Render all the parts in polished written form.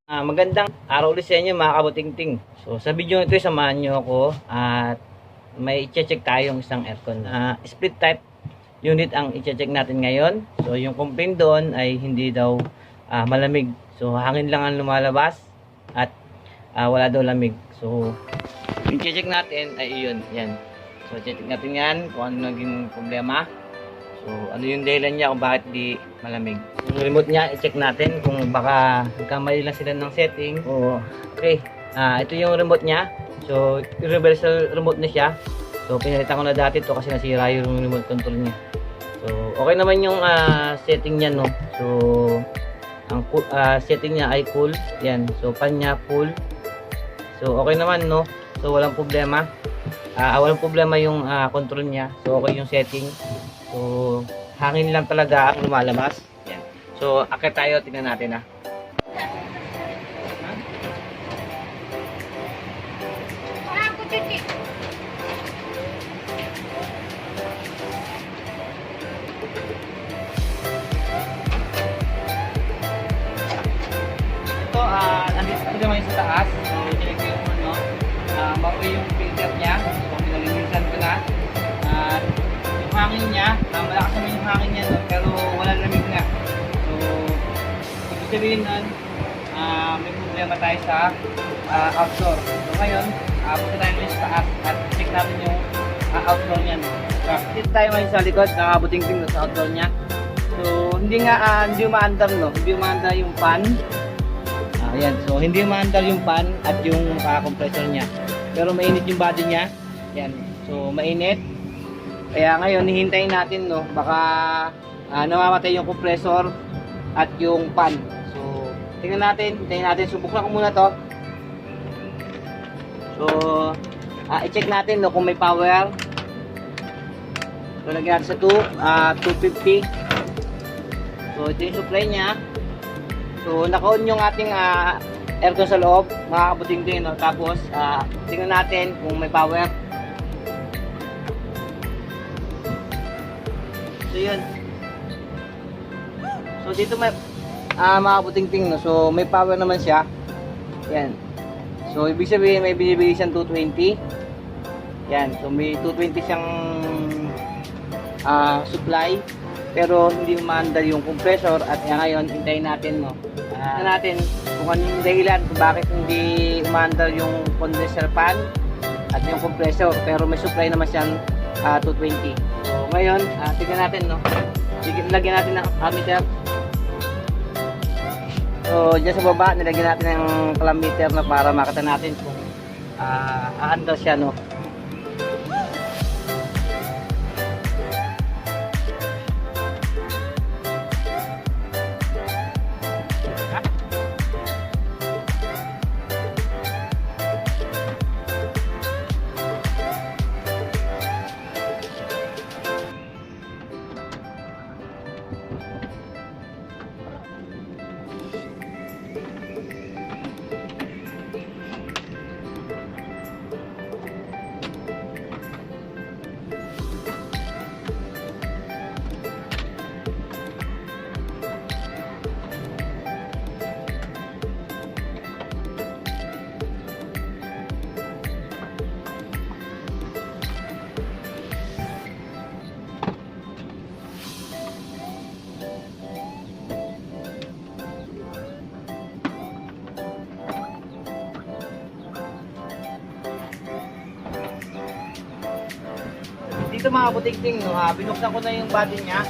Magandang araw ulit sa inyo mga kabutingting. So sa video ito samahan nyo ako at may i-check tayong isang aircon. Split type unit ang i-check natin ngayon. So yung complaint doon ay hindi daw malamig. So hangin lang ang lumalabas at wala daw lamig. So yung i-check natin ay iyon. Yan. So check natin yan kung ano naging problema. So, ano yung dahilan niya kung bakit di malamig. Yung remote niya, i-check natin kung baka nagkamali lang sila ng setting. O, okay, ito yung remote niya. So, universal remote na siya. So, pinalitan ko na dati ito kasi nasira yung remote control niya. So, okay naman yung setting niya, no. So, ang setting niya ay cool. Yan. So, pan niya full. So, okay naman, no. So, walang problema. Walang problema yung control niya. So, okay yung setting. So, hangin lang talaga ang lumalabas. Yan. So, akit tayo. Tingnan natin Ito, nandito naman yung sa taas. So, check yung ano. Maui yung filter niya. So, pinalinisan ko na. At yung hangin niya, malakas naman yung hangin niya, no? Pero wala lamig nga. So, ibig sabihin nun, may problema tayo sa outdoor. So, ngayon, punta tayo ngayon sa taas at check natin yung outdoor niya. No? So, dito tayo ngayon sa likod, nakabuting-ting sa outdoor niya. So, hindi umaandar, no? Hindi umaandar yung fan. Ayan, so hindi umaandar yung fan at yung compressor niya. Pero mainit yung body niya. Yan, so mainit. Kaya ngayon, hihintayin natin, no? Baka namamatay yung compressor at yung fan. So, tingnan natin, hintayin natin. Subukan ko muna to. So, i-check natin, no, kung may power. So, lagyan natin sa 250. So, ito yung supply niya. So, naka-on yung ating aircon sa loob. Makakabuting din, no? Tapos, tingnan natin kung may power. So, yun. So, dito may makabuting-ting, no? So, may power naman siya. Yan. So, ibig sabihin, may binibigay siyang 220. Yan. So, may 220 siyang supply. Pero, hindi umaandar yung compressor. At ngayon, hintayin natin, no? Natin kung anong dahilan kung bakit hindi umaandar yung condenser fan at yung compressor. Pero, may supply naman siyang 220. So, ngayon, tignan natin, no? Lagyan natin ng ammeter. So, dyan sa baba, nilagyan natin ng clammeter na para makita natin kung aandar siya, no? Dito mga buting-ting, no, binuksan ko na yung body niya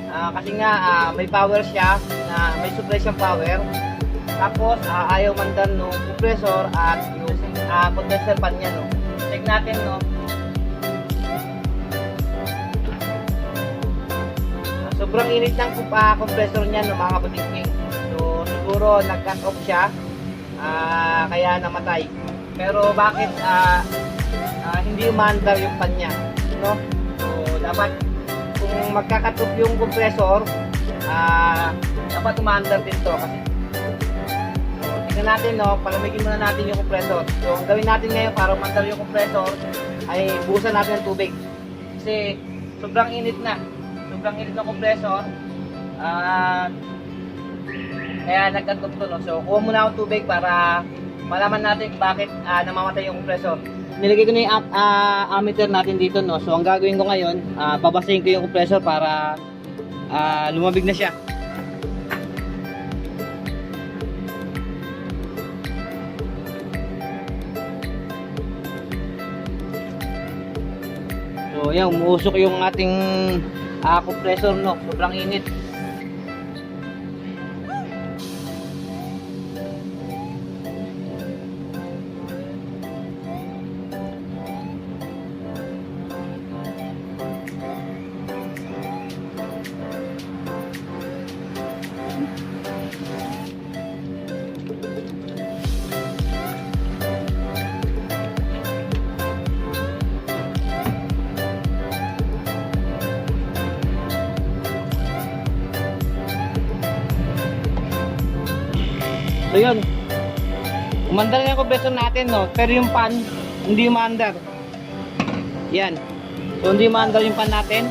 kasi nga may power siya, may supply siyang power. Tapos ayaw mandan no compressor at yung condenser fan niya, no. Check natin, no. Sobrang init ng compressor niya, no, mga buting-ting. So siguro nag-cut off siya, kaya namatay. Pero bakit hindi umaandar yung fan niya, no? So, dapat kung magkakatup yung compressor, dapat umaandar din to kasi. So, tingnan natin, no, palamigin muna natin yung compressor. So, ang gawin natin ngayon para umaandar yung compressor ay buhusan natin ng tubig. Kasi sobrang init na. Sobrang init ng compressor. Kaya nagkantog to, no? So, kuha muna ako tubig para malaman natin bakit namamatay yung compressor. Nilagay ko na yung ammeter natin dito, no? So, ang gagawin ko ngayon, babasahin ko yung compressor para lumabig na siya. So, yan, umuusok yung ating compressor, no? Sobrang init. So yun, umandar na yung compressor natin, no? Pero yung pan, hindi umandar. Yan. So hindi umandar yung pan natin.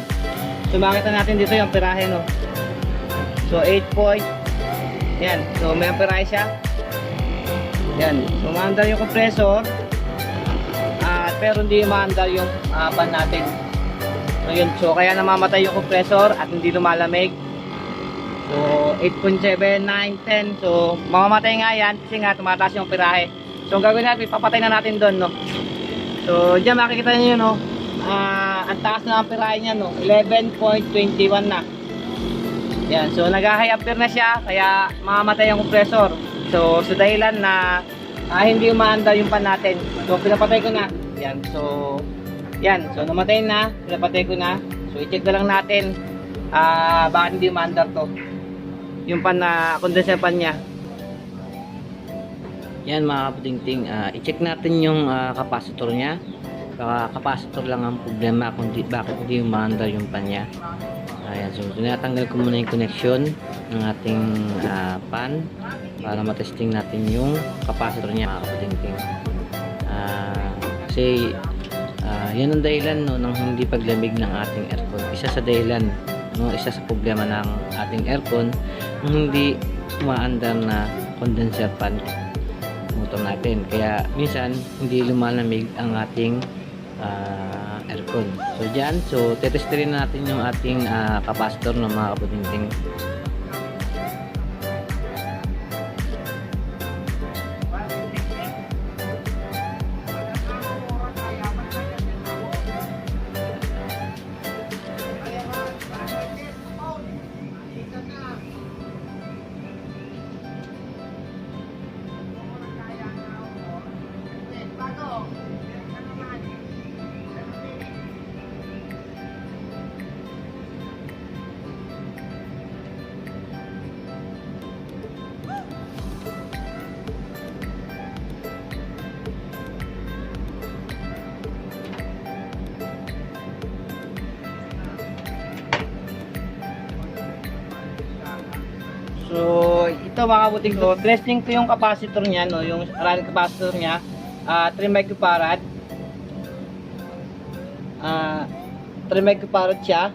So makita natin dito yung pirahe, no? So 8 point. Yan. So may pirahe siya. Yan. So umandar yung compressor. Pero hindi umandar yung pan natin. So yun. So kaya namamatay yung compressor at hindi lumalamig. So, 8.7, 9, 10. So, mamamatay nga yan kasi nga tumataas yung pirahe. So, ang gagawin natin, papatay na natin doon, no? So, dyan makikita nyo, no? Ang taas na ang pirahe niya, no? 11.21 na. Yan. So, nag-high ampere na siya, kaya mamamatay yung compressor. So, sa dahilan na hindi umaandar yung pan natin. So, pinapatay ko na. Yan. So, yan. So, namatay na. Pinapatay ko na. So, i-check na lang natin bakit hindi umaandar to. Yung pan na condenser pan niya. Yan mga kaputingting, i-check natin yung capacitor niya. Baka capacitor lang ang problema kung bakit hindi umaandar yung pan niya. Ayan, so tinatanggal ko muna yung connection ng ating pan para matesting natin yung capacitor niya mga kaputingting. Kasi yan ang dahilan, no, ng hindi paglamig ng ating aircon. Isa sa dahilan, no, isa sa problema ng ating aircon nung hindi umaandar na condenser fan motor natin, kaya minsan hindi lumalamig ang ating aircon. So dyan, so tetestin natin yung ating capacitor ng mga kaputingting. So, ito mga kabuting ko, testing ko yung capacitor niya, no, yung running capacitor niya, 3 microfarad. 3 microfarad siya.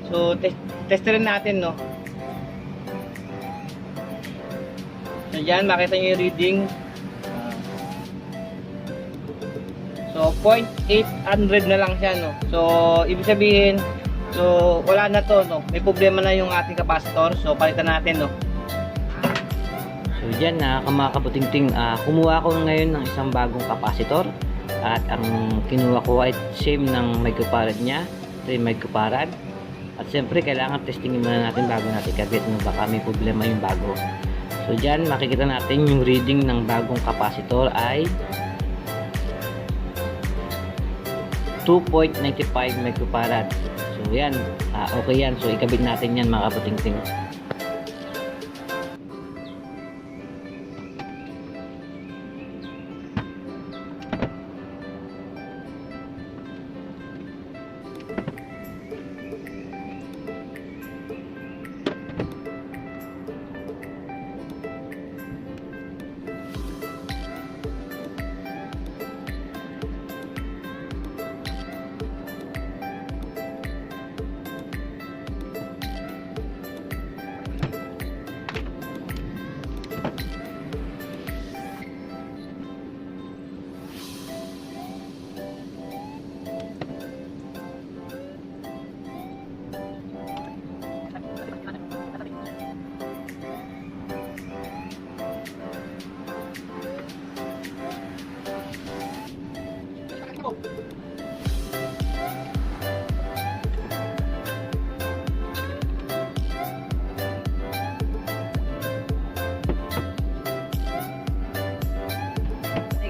So, testerin natin, no. So, diyan makita niyo yung reading. So, 0.800 na lang siya, no. So, ibig sabihin, so, wala na to, no. May problema na yung ating capacitor. So, palitan natin, no. So dyan mga kaputingting, kumuha ko ngayon ng isang bagong capacitor at ang kinuha ko ay same ng microfarad niya, 3 microfarad. At siyempre kailangan testingin muna natin bago natin kabit, no, baka may problema yung bago. So dyan makikita natin yung reading ng bagong capacitor ay 2.95 microfarad. So yan, okay yan. So ikabit natin yan mga kaputingting.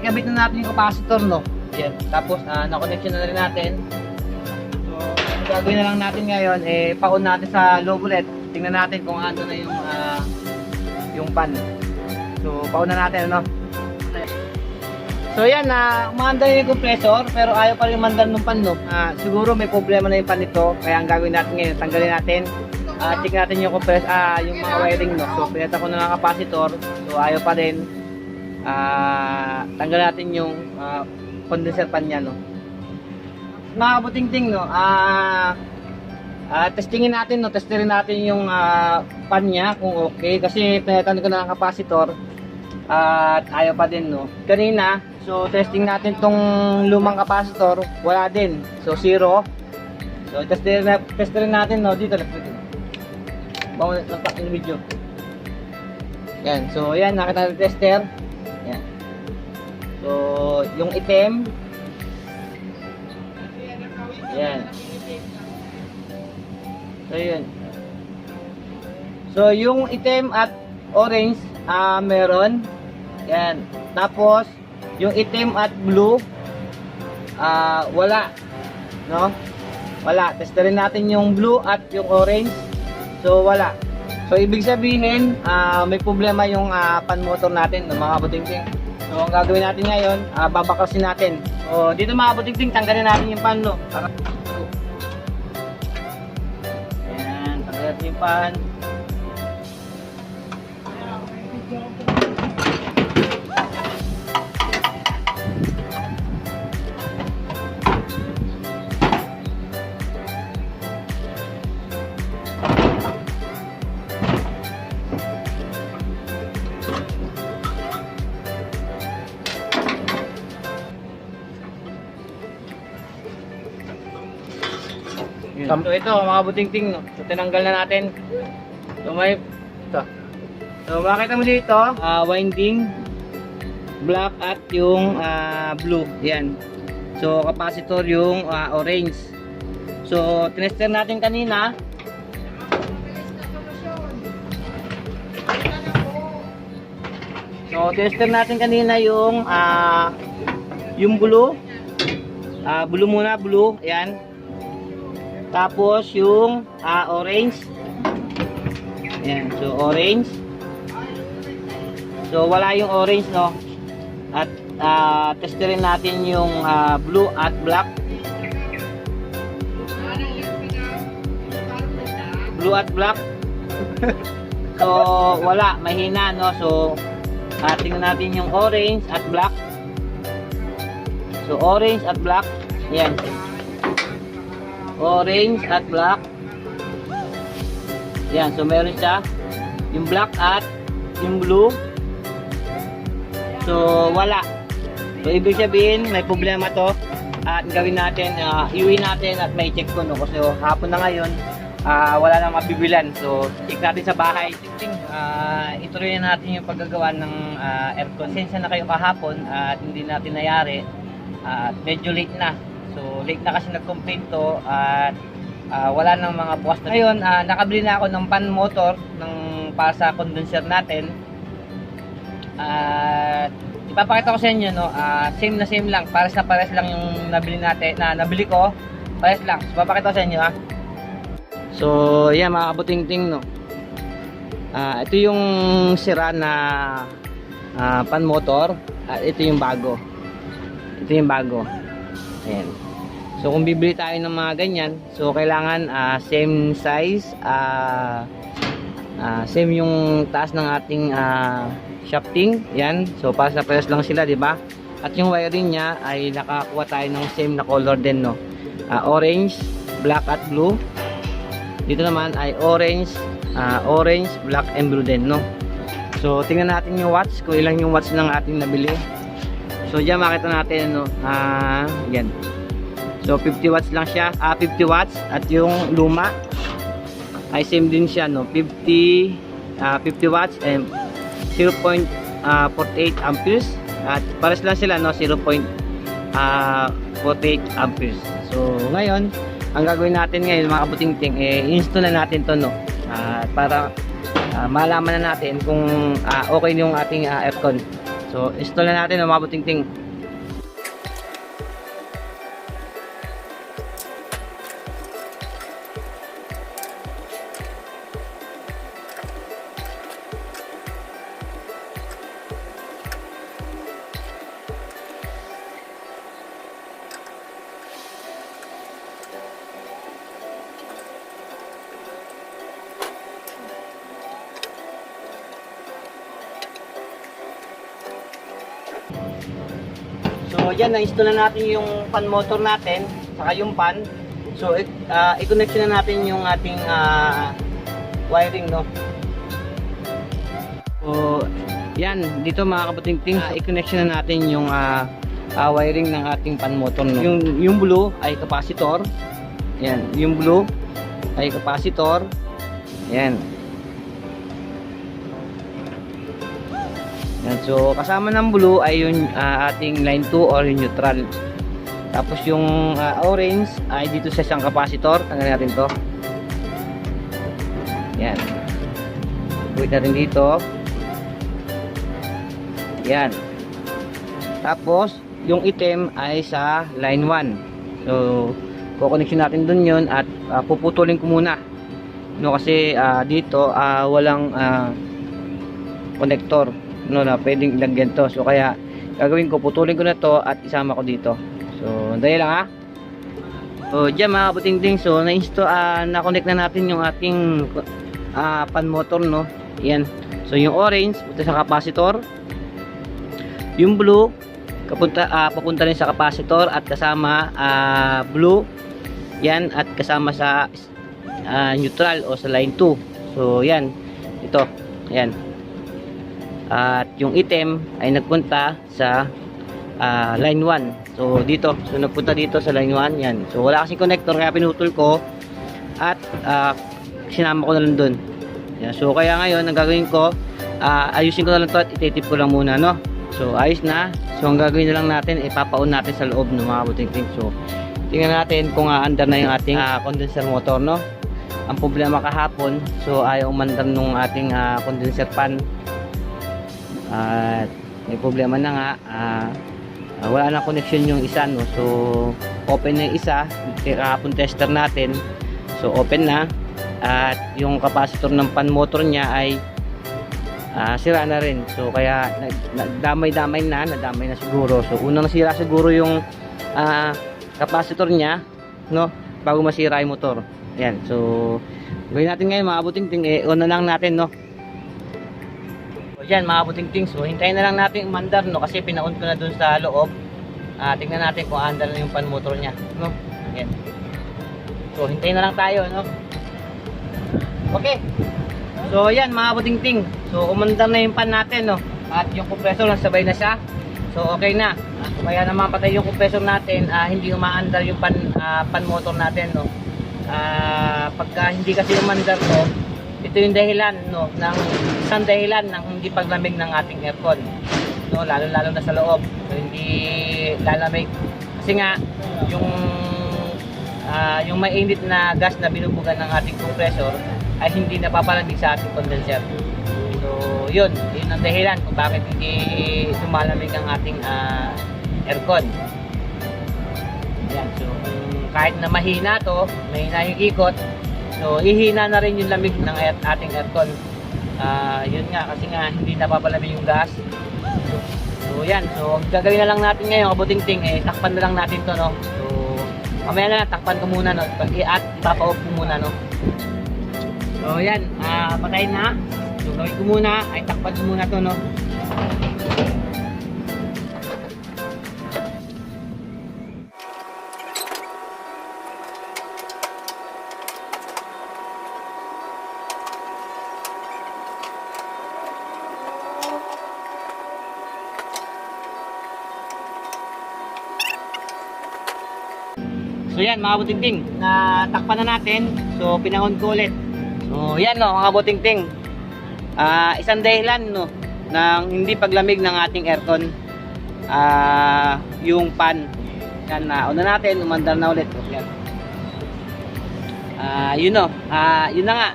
Ikabit na natin yung capacitor, no? Yan. Tapos, na-connection na rin natin. So, ang gagawin na lang natin ngayon, paon natin sa low ulit. Tingnan natin kung ano na yung pan. So, paon na natin, ano? So, yan, umandar yung compressor, pero ayaw pa rin mandar ng pan, no? Siguro may problema na yung pan nito, kaya ang gagawin natin ngayon, tanggalin natin. Check natin yung compressor, yung mga wiring, no? So, pinata ko na ng capacitor, so ayaw pa rin. Tanggal natin yung condenser pan niya, no? Mga kabuting-ting, no? Testingin natin, no? Testerin natin yung pan niya kung okay, kasi pinatan ko na ng capacitor at ayaw pa din, no? Kanina, so testing natin tong lumang capacitor, wala din, so 0. So testerin natin, no? Dito lang bawal lang yung video. Yan, so yan, nakita natin tester. Yan. So yung item, yan. So yun. So yung item at orange, meron. Yan. Tapos yung item at blue, wala, no? Wala. Testerin natin yung blue at yung orange. So wala. So ibig sabihin, may problema yung pan motor natin, no, mga kabuting-ting. So ang gagawin natin ngayon, babakasin natin. So dito mga kabuting-ting, tanggalin natin yung pan, no? Yan, tanggalin natin yung pan. So ito mga buting-ting, no? So tinanggal na natin. So may ito. So makita mo dito, winding black at yung blue. Yan. So capacitor yung orange. So tinester natin kanina. So tester natin kanina yung blue. Blue muna, blue. Ayan. Tapos yung orange. Ayan, so orange. So wala yung orange, no? At testerin natin yung blue at black. Blue at black. So wala, mahina, no? So tingnan natin yung orange at black. So orange at black. Ayan. Orange at black. Yan, so meron siya yung black at yung blue. So wala. So ibig sabihin may problema to. At gawin natin, iuwi natin at may check ko, no? Kasi hapon na ngayon, wala nang mabibilan. So check natin sa bahay. Ituloy na natin yung paggagawa ng aircon. Sensya na kayo kahapon at hindi natin nayari. Medyo late na. So late na kasi nag-complain to at wala nang mga bukas na. Ngayon, nakabili na ako ng pan motor para sa condenser natin. At ipapakita ko sa inyo, no, same na same lang, pares na pares lang yung nabili natin, nabili ko, pares lang. So ipapakita ko sa inyo, ha. So yan mga kabuting-ting, no. Ito yung sira na pan motor at ito yung bago. Ito yung bago. Ayan. So kung bibili tayo ng mga ganyan, so kailangan same size, same yung taas ng ating shafting. Yan. So para sa pares lang sila, di ba? At yung wiring niya ay nakakuha tayo ng same na color din, no. Orange, black at blue. Dito naman ay orange, black and blue din, no. So tingnan natin yung watts, kung ilang yung watts ng ating nabili. So diyan makita natin, no, yan. So 50 watts lang siya, 50 watts, at yung luma ay same din siya, no, 50 watts and 0.48 amperes, at pares lang sila, no, 0.48 voltage amperes. So ngayon, ang gagawin natin ngayon mga kabutingting, install na natin to, no? Para malaman na natin kung okay yung ating aircon. So install na natin, no, mga kabutingting. So yan, na-install na natin yung fan motor natin, saka yung fan. So i-connection na natin yung ating wiring, no. So yan, dito mga kabutingting, i-connection na natin yung wiring ng ating fan motor, no. Yung blue ay capacitor. Yan, yung blue ay capacitor. Yan. Yan, so kasama ng blue ay yung ating line 2 or yung neutral. Tapos yung orange ay dito sa isang capacitor. Tanggalin natin to. Yan. Buit natin dito. Yan. Tapos yung item ay sa line 1. So kukoneksyon natin dun yun at puputulin ko muna, no, kasi dito walang connector, no, na pwedeng ilagyan to. So kaya gagawin ko, putulin ko na to at isama ko dito. So dahil lang, ha. So dyan mga kabutingting, so na-connect na natin yung ating fan motor, no. Yan. So yung orange punta sa capacitor, yung blue papunta rin sa capacitor at kasama blue yan, at kasama sa neutral o sa line 2. So yan, ito, yan. At yung item ay nagpunta sa line 1. So dito, so nagpunta dito sa line 1, yan. So wala kasing connector kaya pinutol ko at sinama ko na lang dun. Yan. So kaya ngayon ang gagawin ko, ayusin ko na lang to at itetip ko lang muna, no. So ayos na. So ang gagawin na lang natin, ipapaon natin sa loob ng mga kabutingting. So tingnan natin kung andar na yung ating condenser motor, no. Ang problema kahapon, so ayaw umandar nung ating condenser fan. At may problema na nga, wala na connection yung isa, no. So open na yung isa, kahapon tester natin. So open na. At yung capacitor ng fan motor niya ay sira na rin. So kaya nadamay na siguro. So unang nasira siguro yung capacitor niya, no, bago masira yung motor. Ayan. So gawin natin ngayon mga kabutingting, on na lang natin, no. So yan mga kabutingting, so hintayin na lang natin umandar, no, kasi pinaon ko na dun sa loob. Tingnan natin kung andar na yung fan motor niya, no. Ayan. So hintayin na lang tayo, no. Okay. So yan mga kabutingting, so umandar na yung fan natin, no, at yung compressor nasabay na siya. So okay na. Kaya naman patay yung compressor natin, hindi umaandar yung fan motor natin, no. Pagka hindi kasi umandar to, ito yung dahilan, no, ng isang dahilan ng hindi paglamig ng ating aircon, no, lalo na sa loob. So hindi lalamig kasi nga yung mainit na gas na binubugan ng ating compressor ay hindi napapalamig sa ating condenser. So yun ang dahilan kung bakit hindi lumalamig ang ating aircon. Yan. So kahit na mahina yung ikot, so ihina na rin yung lamig ng ating aircon. Yun nga, kasi nga hindi napapalamig yung gas. So yan, so gagawin na lang natin ngayon kabutingting, takpan na lang natin to, no. So mamaya na lang, takpan ko muna, no, at ipapa-off ko muna, no. So yan, patayin na. So gawin ko muna, ay takpan ko muna to, no. So yan mga kabutingting, natakpan na natin. So pinahon ko ulit. So yan, no, mga kabutingting, isang dahilan, no, ng hindi paglamig ng ating aircon, yung fan. Yan, una natin, umandar na ulit. Yan. Yun na nga.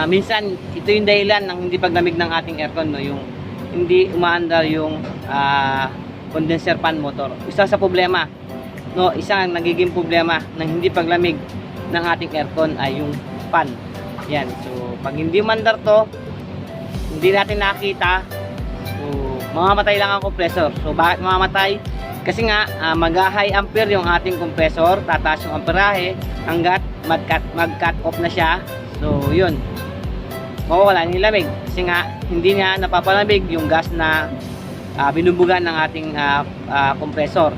Minsan, ito yung dahilan ng hindi paglamig ng ating aircon, no? Yung hindi umaandar yung condenser fan motor. Isa sa problema, no? Isang nagiging problema ng hindi paglamig ng ating aircon ay yung fan. Yan. So, pag hindi umandar to, hindi natin nakita, so, mamamatay lang ang compressor. So, bakit mamamatay? Kasi nga, mag-high ampere yung ating compressor, tataas yung amperahe hanggat mag-cut off na siya. So, yun. Mawawala yung lamig. Kasi nga, hindi niya napapalamig yung gas na binubugan ng ating compressor.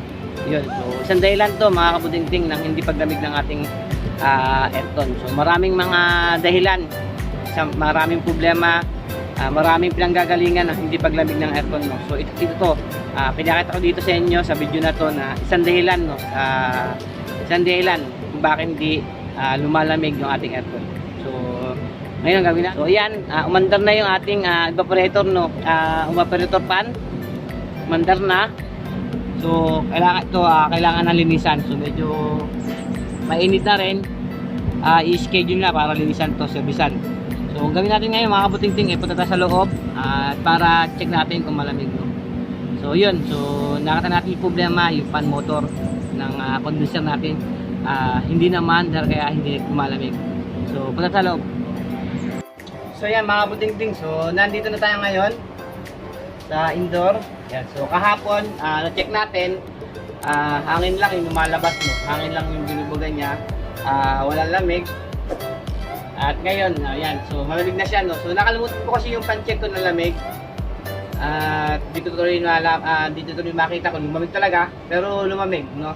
Yun. So, isang dahilan to, mga kabutingting, ng hindi paglamig ng ating aircon. So, maraming mga dahilan, maraming problema, maraming pinanggagalingan ng hindi paglamig ng aircon, no? So, ito to. Pinakita ko dito sa inyo sa video na to na isang dahilan, no? Isang dahilan kung bakit hindi lumalamig yung ating aircon. So, ngayon gagawin na. So, ayan, umandar na yung ating evaporator, no? Evaporator fan. Umandar na. So, kailangan na linisan. So, medyo mainit na rin. I-schedule na para linisan to, servisan. So, ang gawin natin ngayon, mga kabutingting, punta tayo sa loob para check natin kung malamig, no? So, yun. So, nakita natin yung problema, yung fan motor ng condenser natin. Hindi naman, kaya hindi malamig. So, punta sa loob. So, yan, mga kabutingting. So, nandito na tayo ngayon sa indoor. Yan. So, kahapon, na-check natin, hangin lang yung lumalabas, no? Hangin lang yung binubugan niya. Walang lamig. At ngayon, ayan, so malamig na siya, no? So nakalimutan ko kasi yung pan-check ko na lamig. At dito ko rin makita kung lumamig talaga, pero lumamig, no?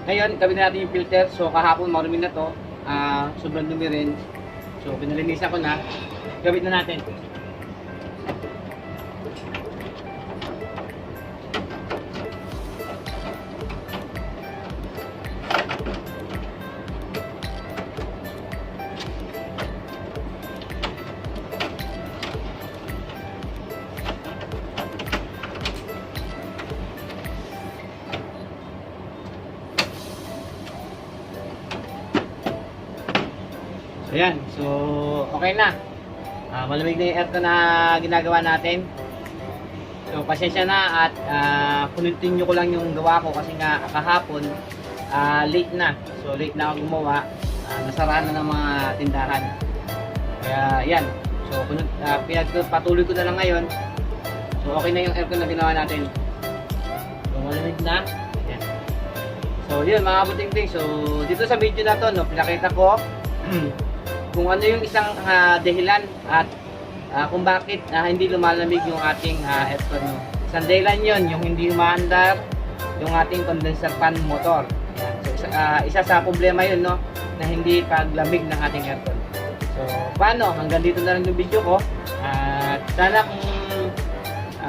Ngayon, kabit na natin yung filter. So kahapon maruming na to. Sobrang dumi rin. So pinalinisan ko na. Kabit na natin. Ayan, so okay na. Malamig na yung aircon na ginagawa natin. So pasensya na at continue ko lang yung gawa ko kasi nga kahapon late na. So late na ako gumawa. Nasaraan na ng mga tindahan. Kaya yan. So patuloy ko na lang ngayon. So okay na yung aircon na ginawa natin. So malamig na. Ayan. So yun mga kabutingting. So dito sa video na to, no, pinakita ko kung ano yung isang dahilan at kung bakit hindi lumalamig yung ating aircon, no. Isang dahilan yun, yung hindi umaandar yung ating condenser fan motor. So isa sa problema yun, no, na hindi paglamig ng ating aircon. So paano? Hanggang dito na lang yung video ko. At sana kung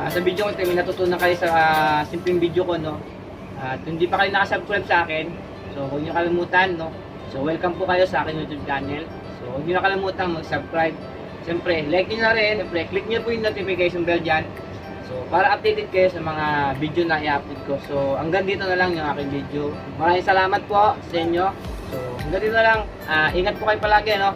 sa video ko ito may natutunan kayo sa simpleng video ko, no. At kung hindi pa kayo nakasubscribe sa akin, so huwag nyo kalimutan, no. So welcome po kayo sa aking YouTube channel. So huwag nyo na kalimutan mag-subscribe. Siyempre, like nyo na rin. Siyempre, click nyo po yung notification bell dyan. So para updated kayo sa mga video na i-upload ko. So hanggang dito na lang yung aking video. Maraming salamat po sa inyo. So hanggang dito na lang. Ingat po kayo palagi, no.